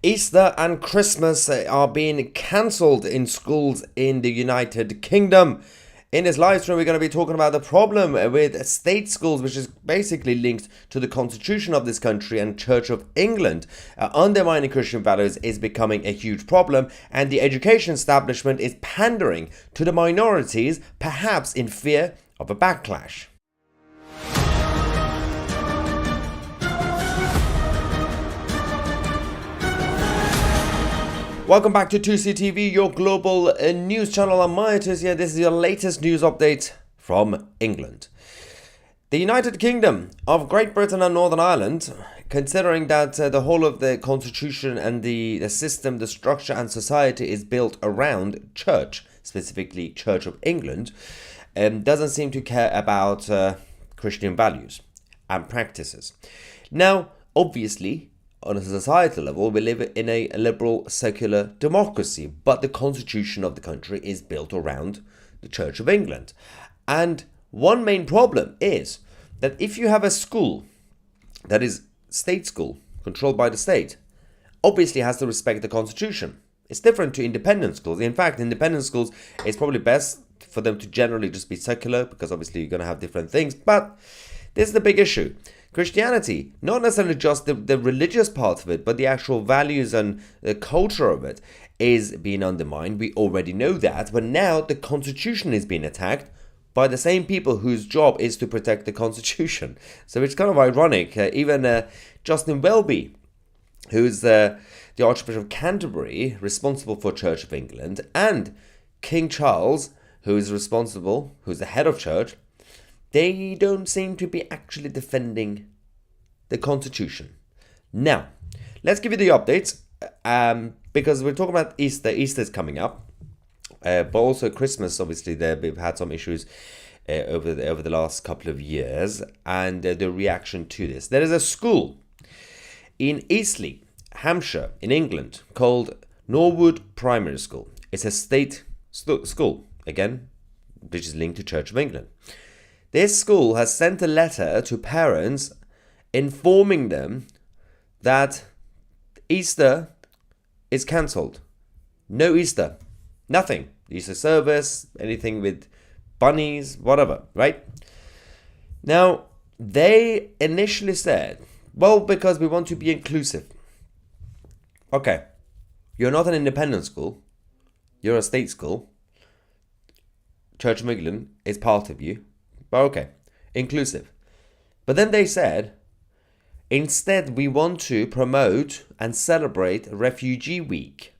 Easter and Christmas are being cancelled in schools in the United Kingdom. In this live stream, we're going to be talking about the problem with state schools, which is basically linked to the constitution of this country and Church of England. Undermining Christian values is becoming a huge problem, and the education establishment is pandering to the minorities, perhaps in fear of a backlash. Welcome back to 2CTV, your global news channel. I'm Myatis here. This is your latest news update from England. The United Kingdom of Great Britain and Northern Ireland, considering that the whole of the constitution and the system, the structure and society is built around church, specifically Church of England, doesn't seem to care about Christian values and practices. Now, obviously, on a societal level, we live in a liberal secular democracy, but the constitution of the country is built around the Church of England. And one main problem is that if you have a school that is state school, controlled by the state, obviously has to respect the constitution. It's different to independent schools. In fact, independent schools, it's probably best for them to generally just be secular, because obviously you're going to have different things. But this is the big issue. Christianity, not necessarily just the religious part of it, but the actual values and the culture of it is being undermined. We already know that, but now the constitution is being attacked by the same people whose job is to protect the constitution. So it's kind of ironic. Even Justin Welby, who's the Archbishop of Canterbury, responsible for Church of England, and King Charles, who's the head of church, they don't seem to be actually defending the constitution. Now, let's give you the updates, because we're talking about Easter. Easter's coming up, but also Christmas. Obviously, we've had some issues over the last couple of years, and the reaction to this. There is a school in Eastleigh, Hampshire, in England, called Norwood Primary School. It's a state school, again, which is linked to Church of England. This school has sent a letter to parents informing them that Easter is cancelled. No Easter. Nothing. Easter service, anything with bunnies, whatever, right? Now, they initially said, well, because we want to be inclusive. Okay, you're not an independent school. You're a state school. Church of England is part of you. But okay, inclusive. But then they said, instead we want to promote and celebrate Refugee Week.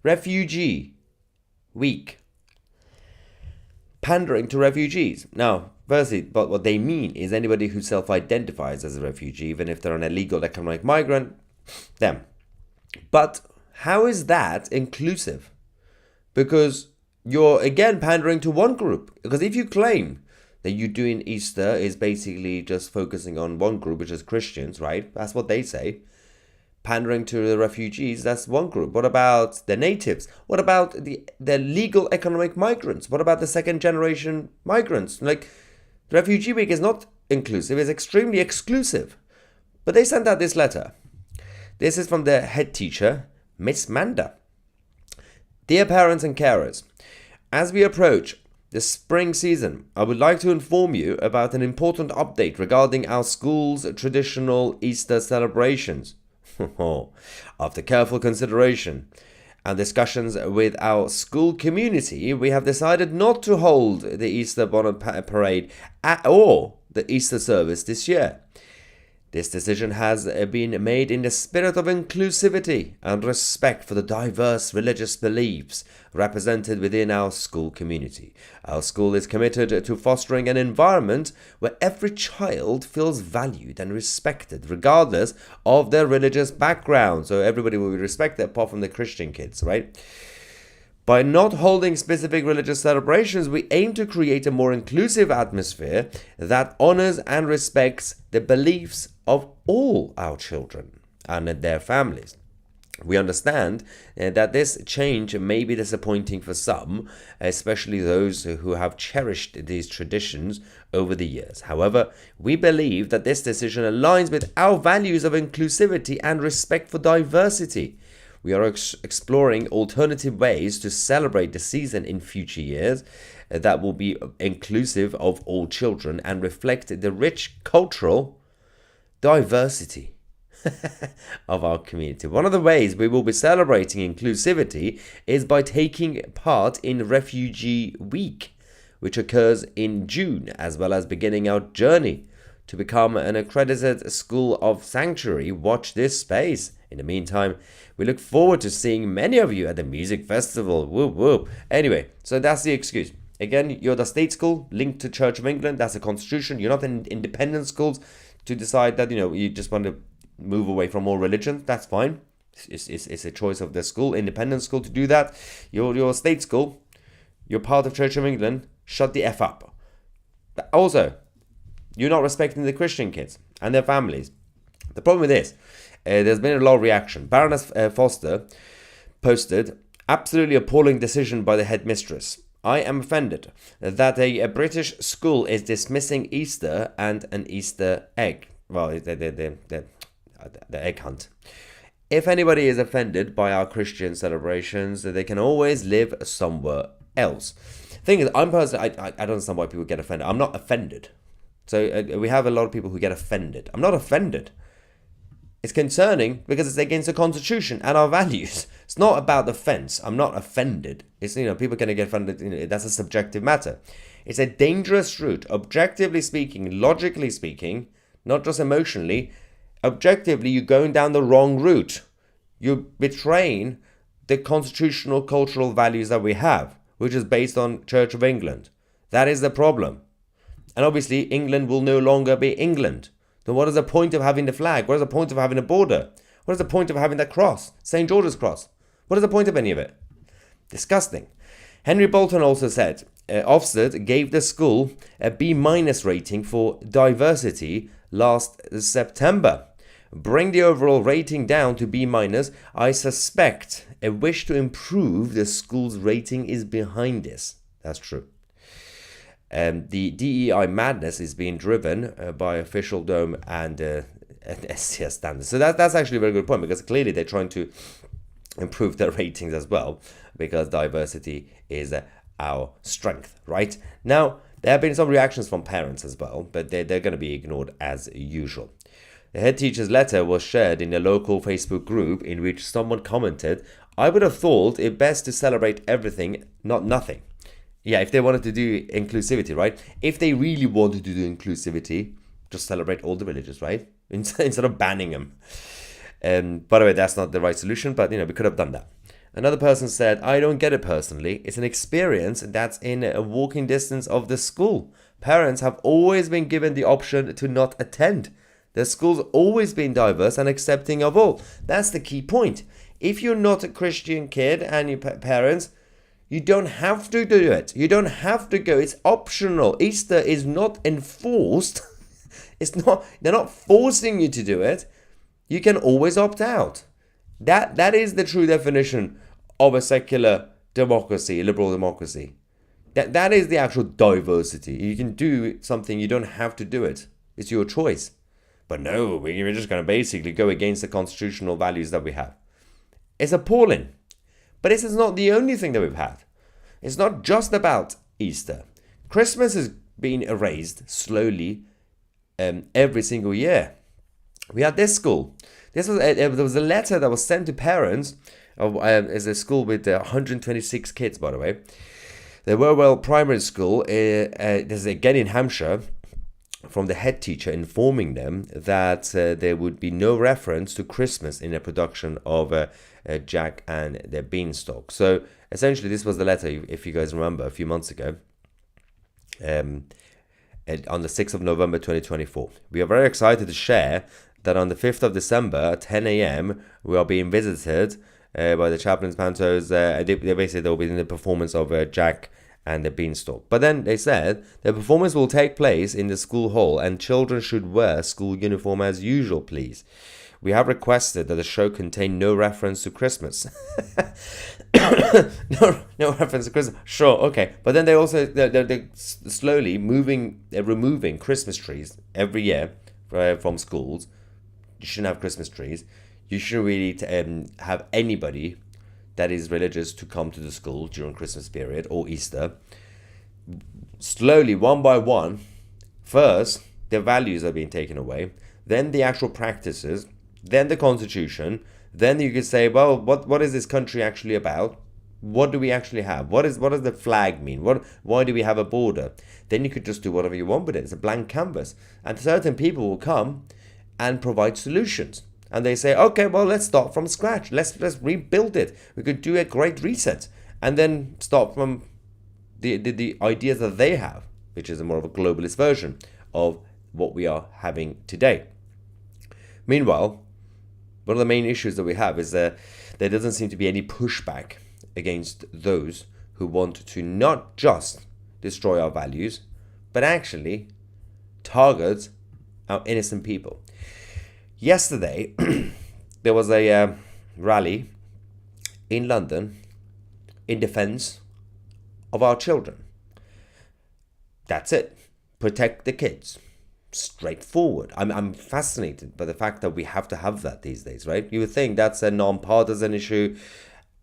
Refugee Week. Pandering to refugees. Now, firstly, but what they mean is anybody who self-identifies as a refugee, even if they're an illegal economic migrant, them. But how is that inclusive? Because you're, again, pandering to one group. Because if you claim that you doing Easter is basically just focusing on one group, which is Christians, right? That's what they say. Pandering to the refugees, that's one group. What about the natives? What about the legal economic migrants? What about the second generation migrants? Like, Refugee Week is not inclusive, it's extremely exclusive. But they sent out this letter. This is from the head teacher, Miss Manda. Dear parents and carers, as we approach the spring season, I would like to inform you about an important update regarding our school's traditional Easter celebrations. After careful consideration and discussions with our school community, we have decided not to hold the Easter bonnet parade or the Easter service this year. This decision has been made in the spirit of inclusivity and respect for the diverse religious beliefs represented within our school community. Our school is committed to fostering an environment where every child feels valued and respected, regardless of their religious background. So everybody will be respected apart from the Christian kids, right? By not holding specific religious celebrations, we aim to create a more inclusive atmosphere that honors and respects the beliefs of all our children and their families. We understand that this change may be disappointing for some, especially those who have cherished these traditions over the years. However, we believe that this decision aligns with our values of inclusivity and respect for diversity. We are exploring alternative ways to celebrate the season in future years that will be inclusive of all children and reflect the rich cultural diversity of our community. One of the ways we will be celebrating inclusivity is by taking part in Refugee Week, which occurs in June, as well as beginning our journey to become an accredited school of sanctuary. Watch this space. In the meantime, we look forward to seeing many of you at the music festival. Whoop whoop. Anyway, so that's the excuse. Again, you're the state school linked to Church of England. That's the constitution. You're not in independent schools to decide that, you just want to move away from all religions. That's fine. It's a choice of the school, independent school, to do that. Your state school, you're part of Church of England, shut the F up. But also, you're not respecting the Christian kids and their families. The problem with this, there's been a lot of reaction. Baroness Foster posted, absolutely appalling decision by the headmistress. I am offended that a British school is dismissing Easter and an Easter egg. Well, the egg hunt. If anybody is offended by our Christian celebrations, they can always live somewhere else. Thing is, I'm personally, I don't understand why people get offended. I'm not offended. So we have a lot of people who get offended. I'm not offended. It's concerning because it's against the Constitution and our values. It's not about the offense. I'm not offended. It's, people can get offended. That's a subjective matter. It's a dangerous route, objectively speaking, logically speaking, not just emotionally. Objectively, you're going down the wrong route. You're betraying the constitutional cultural values that we have, which is based on Church of England. That is the problem. And obviously, England will no longer be England. Then what is the point of having the flag? What is the point of having a border? What is the point of having that cross? St. George's cross? What is the point of any of it? Disgusting. Henry Bolton also said, Ofsted gave the school a B- rating for diversity last September. Bring the overall rating down to B-. I suspect a wish to improve the school's rating is behind this. That's true. The DEI madness is being driven by officialdom and SCS standards. So that's actually a very good point, because clearly they're trying to improve their ratings as well, because diversity is our strength, right? Now, there have been some reactions from parents as well, but they're going to be ignored as usual. The head teacher's letter was shared in a local Facebook group in which someone commented, I would have thought it best to celebrate everything, not nothing. Yeah, if they wanted to do inclusivity, right? If they really wanted to do inclusivity, just celebrate all the religions, right? Instead of banning them. By the way, that's not the right solution, but we could have done that. Another person said, I don't get it personally. It's an experience that's in a walking distance of the school. Parents have always been given the option to not attend. The school's always been diverse and accepting of all. That's the key point. If you're not a Christian kid and your parents, you don't have to do it. You don't have to go. It's optional. Easter is not enforced. They're not forcing you to do it. You can always opt out. That is the true definition of a secular democracy, a liberal democracy. That is the actual diversity. You can do something, you don't have to do it. It's your choice. But no, we're just going to basically go against the constitutional values that we have. It's appalling. But this is not the only thing that we've had. It's not just about Easter. Christmas is being erased slowly every single year. We had this school. There was a letter that was sent to parents. It's a school with 126 kids, by the way. The Wherwell Primary School, this is again in Hampshire, from the head teacher informing them that there would be no reference to Christmas in a production of Jack and the Beanstalk. So essentially, this was the letter, if you guys remember, a few months ago, on the 6th of November 2024. We are very excited to share that on the 5th of December at 10 a.m. we are being visited by the Chaplain's Pantos. They basically will be in the performance of Jack and the Beanstalk. But then they said the performance will take place in the school hall and children should wear school uniform as usual, please. We have requested that the show contain no reference to Christmas. no reference to Christmas. Sure, okay. But then they're slowly removing Christmas trees every year from schools. You shouldn't have Christmas trees. You shouldn't really have anybody that is religious to come to the school during Christmas period or Easter. Slowly, one by one, first, the values are being taken away, then the actual practices, then the constitution, then you could say, well, what is this country actually about? What do we actually have? What does the flag mean? Why do we have a border? Then you could just do whatever you want with it. It's a blank canvas. And certain people will come and provide solutions. And they say, okay, well, let's start from scratch. Let's rebuild it. We could do a great reset. And then start from the ideas that they have, which is a more of a globalist version of what we are having today. Meanwhile, one of the main issues that we have is that there doesn't seem to be any pushback against those who want to not just destroy our values, but actually target our innocent people. Yesterday, there was a rally in London in defense of our children. That's it. Protect the kids. Straightforward. I'm fascinated by the fact that we have to have that these days, right? You would think that's a non-partisan issue,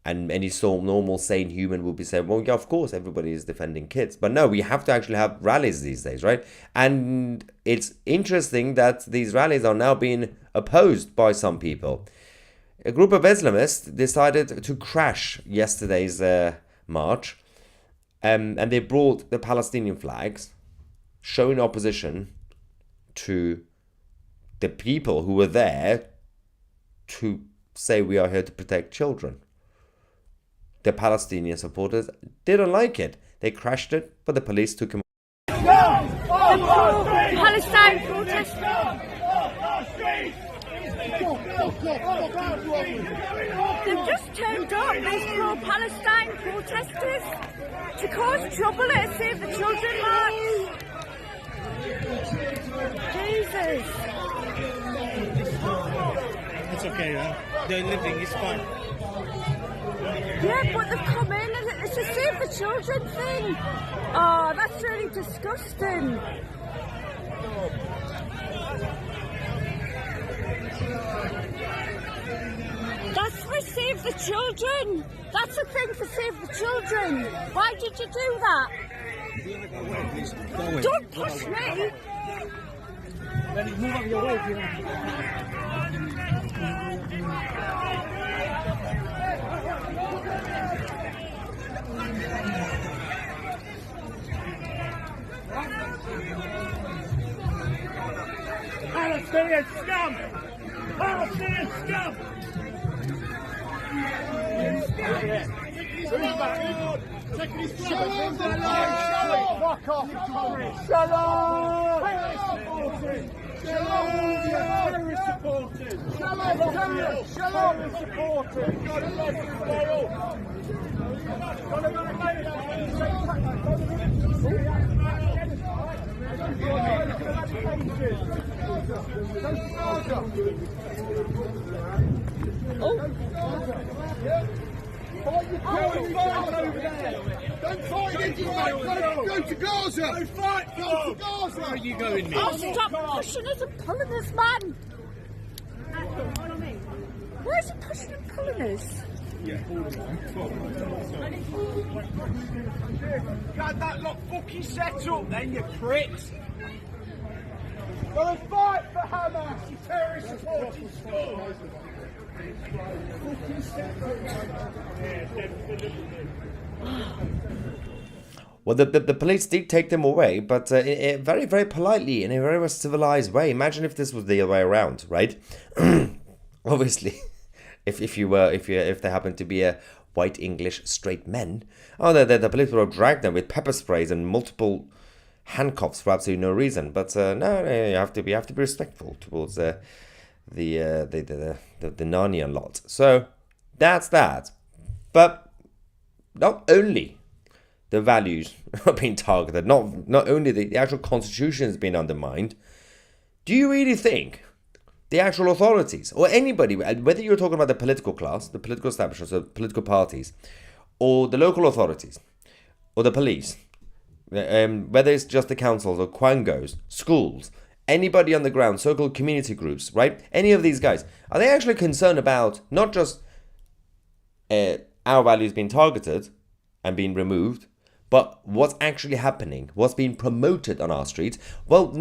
and any normal, sane human will be saying, well, yeah, of course, everybody is defending kids. But no, we have to actually have rallies these days, right? And it's interesting that these rallies are now being opposed by some people. A group of Islamists decided to crash yesterday's march, and they brought the Palestinian flags, showing opposition to the people who were there to say we are here to protect children. The Palestinian supporters didn't like it. They crashed it, but the police took them. Palestine protesters. They've just turned up, these pro-Palestine protesters, to cause trouble at a Save the Children march. Jesus. It's okay, they're living, it's fine. Yeah, but they've come in and it's a Save the Children thing. Oh, that's really disgusting. That's for Save the Children. That's a thing for Save the Children. Why did you do that? Don't push me. Move out of your way if you want. Palestinian scum! Palestinian scum! Shalom! Fuck off! Shalom! Shalom! Terrorist supporters! Shalom! Terrorist! Shalom! Supporters! Don't fight against your mate. Go to Gaza. Go fight. Go to Gaza. Where are you going, mate? Oh, stop pushing us and pulling us, man. Why is he pushing and pulling us? Got that lot fucking set up then, you pricks. Go and fight for Hamas, you terrorist supporting school. Well, the police did take them away, but very, very politely, in a very civilized way. Imagine if this was the other way around, right? Obviously, if they happen to be a white English straight men, the police would have dragged them with pepper sprays and multiple handcuffs for absolutely no reason. But no, you have to be respectful towards the Narnia lot. So that's that. But not only the values are being targeted, not only the actual constitution is being undermined. Do you really think the actual authorities, or anybody, whether you're talking about the political class, the political establishment, so political parties, or the local authorities, or the police, whether it's just the councils or quangos, schools, anybody on the ground, so-called community groups, right? Any of these guys, are they actually concerned about not just our values being targeted and being removed, but what's actually happening, what's being promoted on our streets? Well,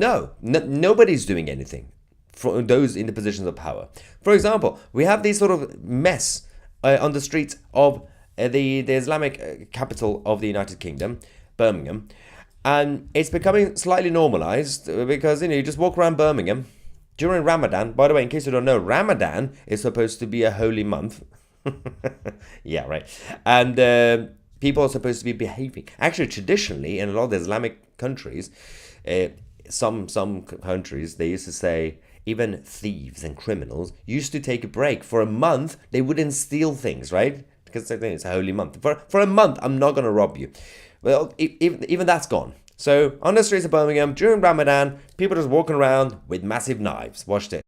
nobody's doing anything for those in the positions of power. For example, we have this sort of mess on the streets of the Islamic capital of the United Kingdom, Birmingham, and it's becoming slightly normalized because, you just walk around Birmingham during Ramadan. By the way, in case you don't know, Ramadan is supposed to be a holy month. Yeah, right. And people are supposed to be behaving. Actually, traditionally, in a lot of the Islamic countries, some countries, they used to say even thieves and criminals used to take a break. For a month, they wouldn't steal things, right? Because it's a holy month. For a month, I'm not going to rob you. Well, even that's gone. So, on the streets of Birmingham, during Ramadan, people just walking around with massive knives. Watch this.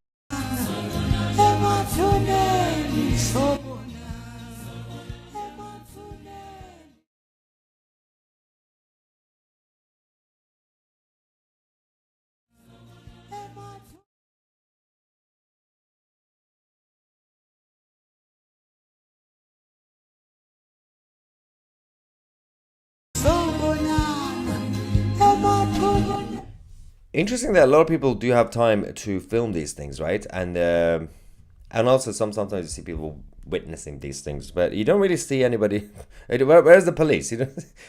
Interesting that a lot of people do have time to film these things, right? And also sometimes you see people witnessing these things, but you don't really see anybody. Where's the police?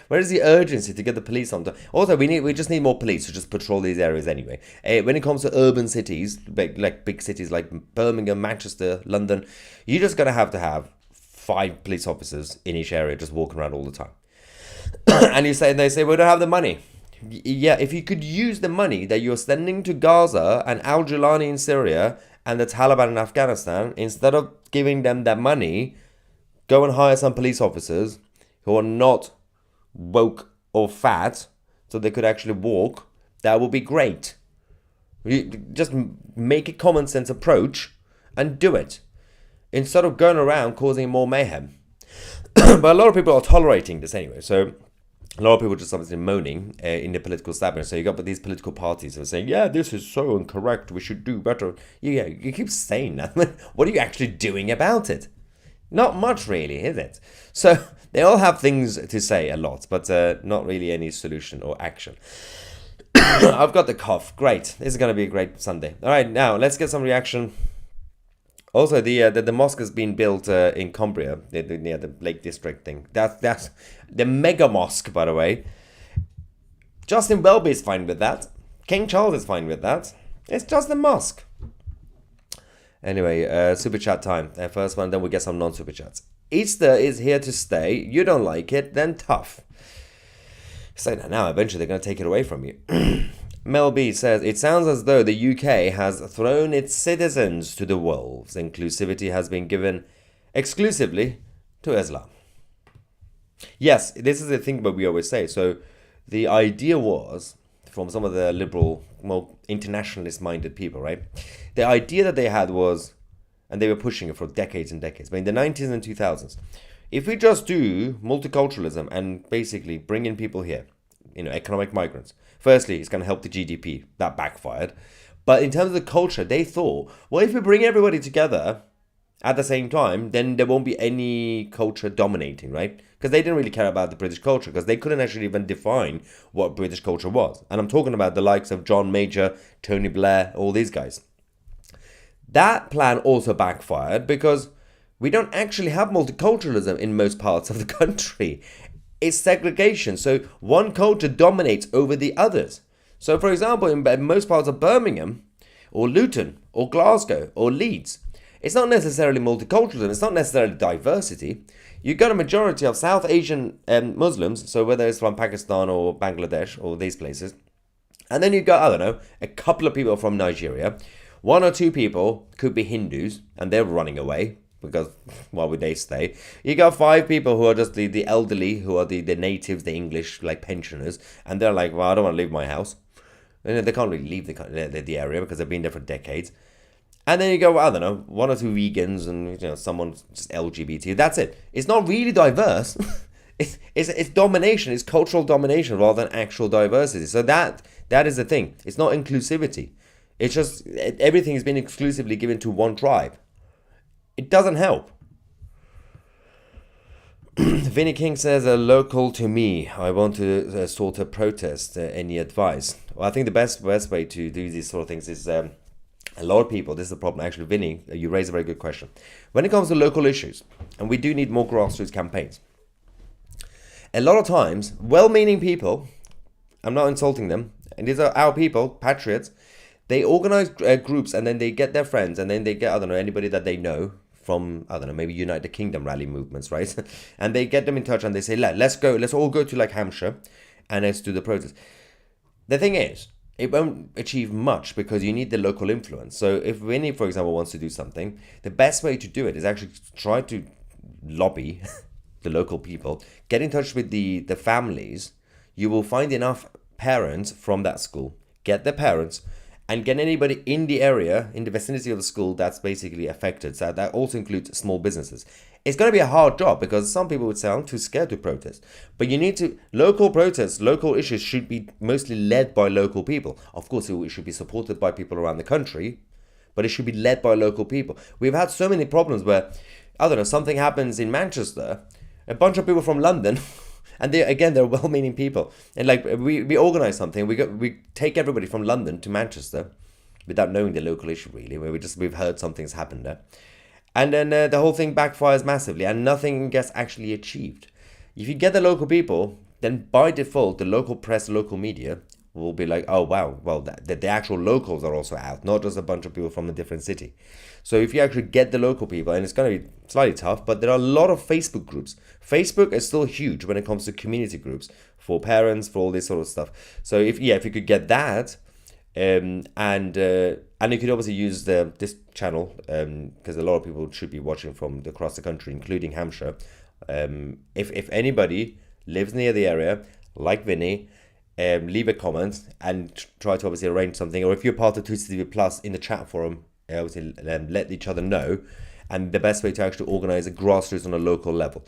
Where's the urgency to get the police on? Also, we just need more police to just patrol these areas anyway. When it comes to urban cities, big cities like Birmingham, Manchester, London, you're just gonna have to have 5 police officers in each area just walking around all the time. And they say we don't have the money. Yeah, if you could use the money that you're sending to Gaza and Al Jilani in Syria and the Taliban in Afghanistan, instead of giving them that money, go and hire some police officers who are not woke or fat so they could actually walk. That would be great. You just make a common sense approach and do it, instead of going around causing more mayhem. But a lot of people are tolerating this anyway, so a lot of people just obviously moaning in the political establishment. So you got these political parties who are saying, yeah, this is so incorrect, we should do better. Yeah, you keep saying that. What are you actually doing about it? Not much, really, is it? So they all have things to say a lot, but not really any solution or action. I've got the cough. Great. This is going to be a great Sunday. All right, now let's get some reaction. Also, the mosque has been built in Cumbria, near the Lake District thing. That's the mega mosque, by the way. Justin Welby is fine with that. King Charles is fine with that. It's just a mosque. Anyway, super chat time. First one, then we get some non-super chats. Easter is here to stay. You don't like it, then tough. Say that now. Eventually, they're going to take it away from you. Mel B says, it sounds as though the UK has thrown its citizens to the wolves. Inclusivity has been given exclusively to Islam. Yes, this is the thing that we always say. So the idea was, from some of the liberal, internationalist-minded people, right? The idea that they had was, and they were pushing it for decades and decades, but in the 90s and 2000s, if we just do multiculturalism and basically bring in people here, economic migrants, firstly, it's going to help the GDP. That backfired. But in terms of the culture, they thought, well, if we bring everybody together at the same time, then there won't be any culture dominating, right? Because they didn't really care about the British culture, because they couldn't actually even define what British culture was. And I'm talking about the likes of John Major, Tony Blair, all these guys. That plan also backfired because we don't actually have multiculturalism in most parts of the country. It's segregation. So one culture dominates over the others. So for example, in most parts of Birmingham or Luton or Glasgow or Leeds, it's not necessarily multiculturalism. It's not necessarily diversity. You got a majority of South Asian Muslims. So whether it's from Pakistan or Bangladesh or these places. And then you got, I don't know, a couple of people from Nigeria. 1 or 2 people could be Hindus and they're running away. Because why would they stay? You got 5 people who are just the elderly, who are the natives, the English, like pensioners, and they're like, well, I don't want to leave my house. And they can't really leave the area because they've been there for decades. And then you go, I don't know, one or two vegans and someone just LGBT. That's it. It's not really diverse. it's domination. It's cultural domination rather than actual diversity. So that is the thing. It's not inclusivity. It's just everything has been exclusively given to one tribe. It doesn't help. Vinnie King says, local to me. I want to sort of protest. Any advice? Well, I think the best way to do these sort of things is a lot of people, this is the problem actually, Vinny, you raise a very good question. When it comes to local issues, and we do need more grassroots campaigns, a lot of times, well-meaning people, I'm not insulting them, and these are our people, patriots, they organize groups and then they get their friends and then they get, I don't know, anybody that they know from, I don't know, maybe United Kingdom rally movements, right? And they get them in touch and they say, let's all go to like Hampshire and let's do the protest. The thing is, it won't achieve much because you need the local influence. So if Vinny, for example, wants to do something, the best way to do it is actually try to lobby the local people, get in touch with the families. You will find enough parents from that school, get the parents, and get anybody in the area, in the vicinity of the school that's basically affected. So that also includes small businesses. It's going to be a hard job because some people would say, I'm too scared to protest. But you need to, local protests, local issues should be mostly led by local people. Of course, it should be supported by people around the country, but it should be led by local people. We've had so many problems where, I don't know, something happens in Manchester, a bunch of people from London, and they're well-meaning people. And like we organize something, we take everybody from London to Manchester without knowing the local issue really, where we've heard something's happened there. And then the whole thing backfires massively and nothing gets actually achieved. If you get the local people, then by default, the local press, local media will be like, oh, wow, well, the actual locals are also out, not just a bunch of people from a different city. So if you actually get the local people, and it's going to be slightly tough, but there are a lot of Facebook groups. Facebook is still huge when it comes to community groups for parents, for all this sort of stuff. So if you could get that, and you could obviously use this channel because a lot of people should be watching from across the country, including Hampshire. If anybody lives near the area, like Vinny, leave a comment and try to obviously arrange something. Or if you're part of Twisted TV Plus in the chat forum, obviously let each other know. And the best way to actually organize a grassroots on a local level.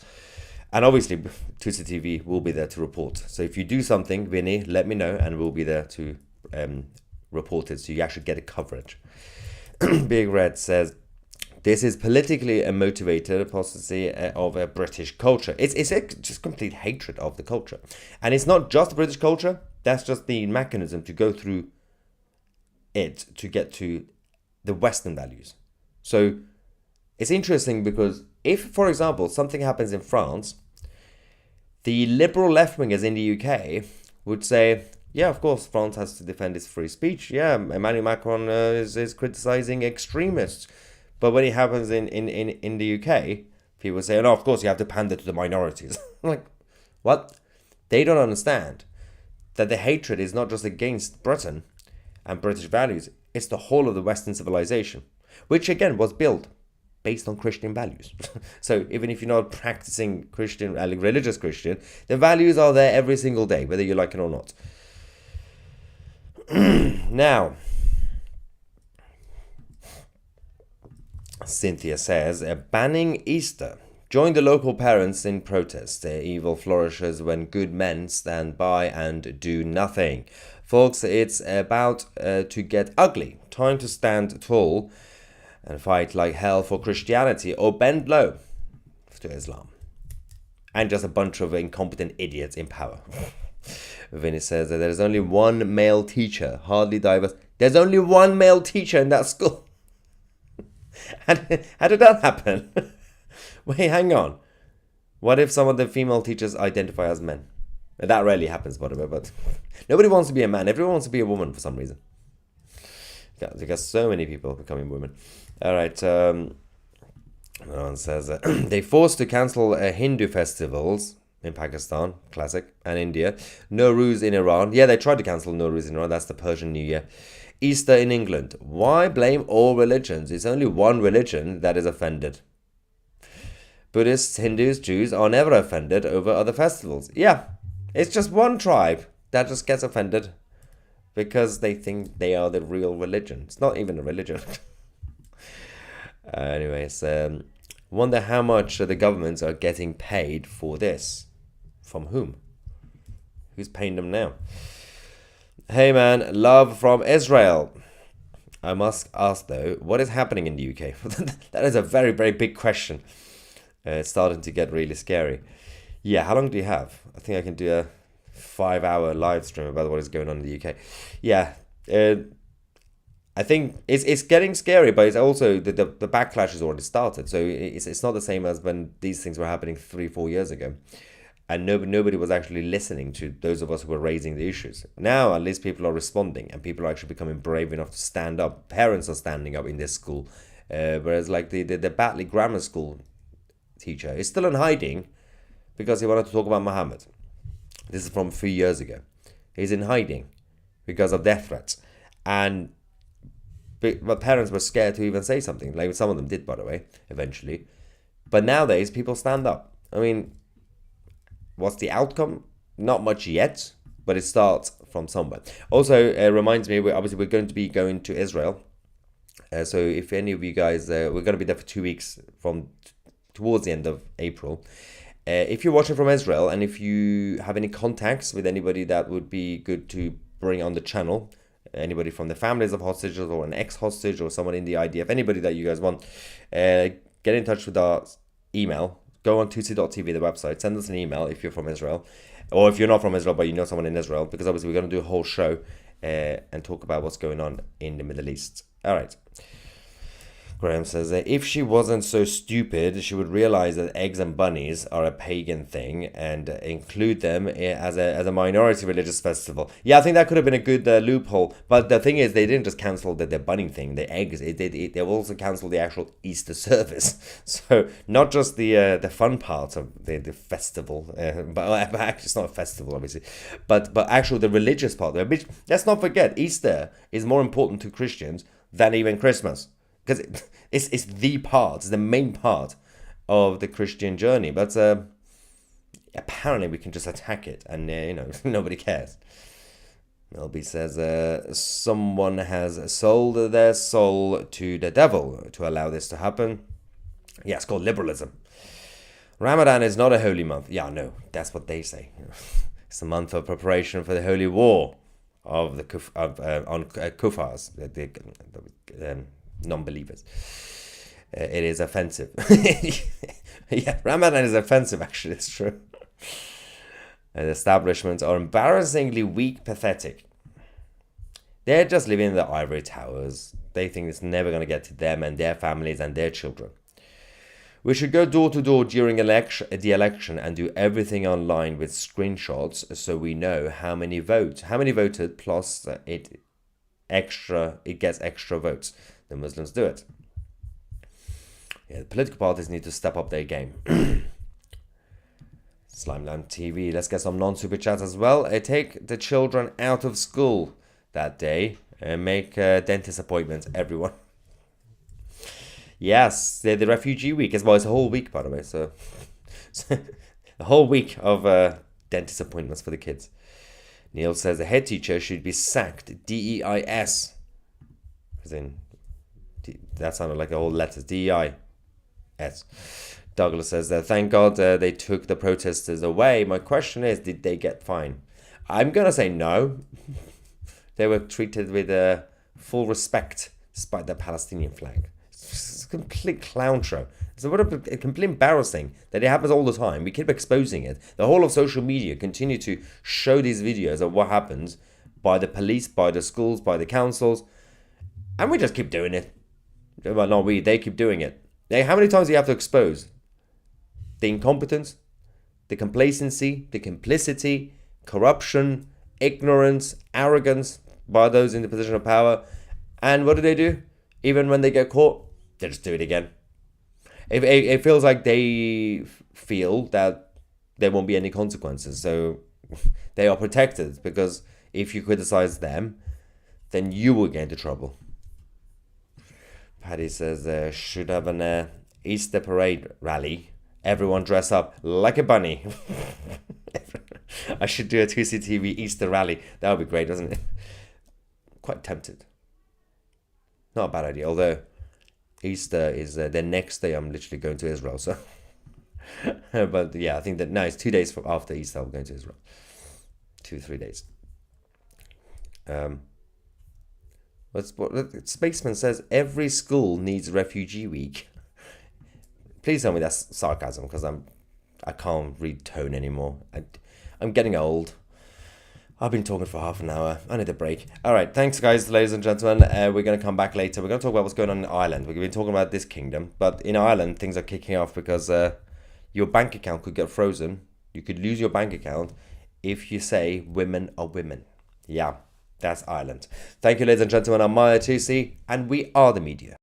And obviously, Twisted TV will be there to report. So if you do something, Vinny, let me know, and we'll be there to report it, so you actually get a coverage. Big Red says, this is politically motivated apostasy of a British culture. It's just complete hatred of the culture. And it's not just the British culture, that's just the mechanism to go through it to get to the Western values. So it's interesting because if, for example, something happens in France, the liberal left-wingers in the UK would say, yeah, of course, France has to defend its free speech. Yeah, Emmanuel Macron is criticizing extremists. But when it happens in the UK, people say, no, of course, you have to pander to the minorities. Like, what? They don't understand that the hatred is not just against Britain and British values. It's the whole of the Western civilization, which, again, was built based on Christian values. So even if you're not practicing Christian, religious Christian, the values are there every single day, whether you like it or not. Now, Cynthia says, banning Easter. Join the local parents in protest. Evil flourishes when good men stand by and do nothing. Folks, it's about to get ugly. Time to stand tall and fight like hell for Christianity, or bend low to Islam. And just a bunch of incompetent idiots in power. Vinny says that there's only one male teacher, hardly diverse. There's only one male teacher in that school. How did that happen? Wait, hang on. What if some of the female teachers identify as men? That rarely happens, by the way, but nobody wants to be a man. Everyone wants to be a woman for some reason. They got so many people becoming women. All right. One says they forced to cancel Hindu festivals in Pakistan, classic, and India. Nowruz in Iran. Yeah, they tried to cancel Nowruz in Iran. That's the Persian New Year. Easter in England. Why blame all religions? It's only one religion that is offended. Buddhists, Hindus, Jews are never offended over other festivals. Yeah, it's just one tribe that just gets offended because they think they are the real religion. It's not even a religion. Anyways, wonder how much the governments are getting paid for this. From whom? Who's paying them now? Hey man, love from Israel. I must ask though, what is happening in the UK? That is a very, very big question. It's starting to get really scary. Yeah, how long do you have? I think I can do a 5-hour live stream about what is going on in the UK. Yeah, I think it's getting scary, but it's also the backlash has already started. So it's not the same as when these things were happening 3-4 years ago, and nobody was actually listening to those of us who were raising the issues. Now at least people are responding, and people are actually becoming brave enough to stand up. Parents are standing up in this school, whereas like the Batley Grammar School teacher is still in hiding because he wanted to talk about Muhammad. This is from 3 years ago. He's in hiding because of death threats, but parents were scared to even say something. Like some of them did, by the way, eventually. But nowadays, people stand up. I mean, what's the outcome? Not much yet, but it starts from somewhere. Also, it reminds me, we're going to be going to Israel. So if any of you guys, we're going to be there for 2 weeks from towards the end of April. If you're watching from Israel, and if you have any contacts with anybody that would be good to bring on the channel, anybody from the families of hostages or an ex-hostage or someone in the IDF, anybody that you guys want, get in touch with our email. Go on tutsi.tv, the website, send us an email if you're from Israel, or if you're not from Israel but you know someone in Israel, because obviously we're going to do a whole show and talk about what's going on in the Middle East. All right. Graham says, if she wasn't so stupid, she would realize that eggs and bunnies are a pagan thing and include them as a minority religious festival. Yeah, I think that could have been a good loophole. But the thing is, they didn't just cancel the bunny thing, the eggs. They also canceled the actual Easter service. So not just the fun part of the festival, but actually it's not a festival, obviously. But actually the religious part. Which, let's not forget, Easter is more important to Christians than even Christmas. Because it's the part, it's the main part of the Christian journey. But apparently we can just attack it and, nobody cares. Melby says, someone has sold their soul to the devil to allow this to happen. Yeah, it's called liberalism. Ramadan is not a holy month. Yeah, no, that's what they say. It's a month of preparation for the holy war of the kuffars, the non-believers. It is offensive. Yeah, Ramadan is offensive, actually, it's true. The establishments are embarrassingly weak, pathetic. They're just living in the ivory towers. They think it's never going to get to them and their families and their children. We should go door to door during the election and do everything online with screenshots so we know how many voted, plus it gets extra votes. The Muslims do it. Yeah, the political parties need to step up their game. Slimeland TV, let's get some non-super chats as well. Take the children out of school that day and make dentist appointments, everyone. Yes, the refugee week as well. It's a whole week, by the way. So a whole week of dentist appointments for the kids. Neil says the head teacher should be sacked. DEIS. As in, that sounded like all letters. DEIS. Douglas says, thank God they took the protesters away. My question is, did they get fined? I'm going to say no. They were treated with full respect despite the Palestinian flag. It's a complete clown show. It's a complete embarrassing that it happens all the time. We keep exposing it. The whole of social media continue to show these videos of what happens by the police, by the schools, by the councils. And we just keep doing it. Well, not we, they keep doing it. How many times do you have to expose the incompetence, the complacency, the complicity, corruption, ignorance, arrogance by those in the position of power? And what do? Even when they get caught, they just do it again. It feels like they feel that there won't be any consequences. So they are protected because if you criticize them, then you will get into trouble. Paddy says, should have an Easter parade rally. Everyone dress up like a bunny. I should do a 2CTV Easter rally. That would be great, doesn't it? Quite tempted. Not a bad idea, although Easter is the next day. I'm literally going to Israel. So, but yeah, I think that now it's 2 days after Easter. I'm going to Israel. 2-3 days. What Spaceman says, every school needs Refugee Week. Please tell me that's sarcasm, because I can't read tone anymore. I'm getting old. I've been talking for half an hour. I need a break. All right, thanks guys, ladies and gentlemen. We're going to come back later. We're going to talk about what's going on in Ireland. We've been talking about this kingdom, but in Ireland things are kicking off because your bank account could get frozen. You could lose your bank account if you say women are women. Yeah, that's Ireland. Thank you, ladies and gentlemen. I'm Maya Tusi, and we are the media.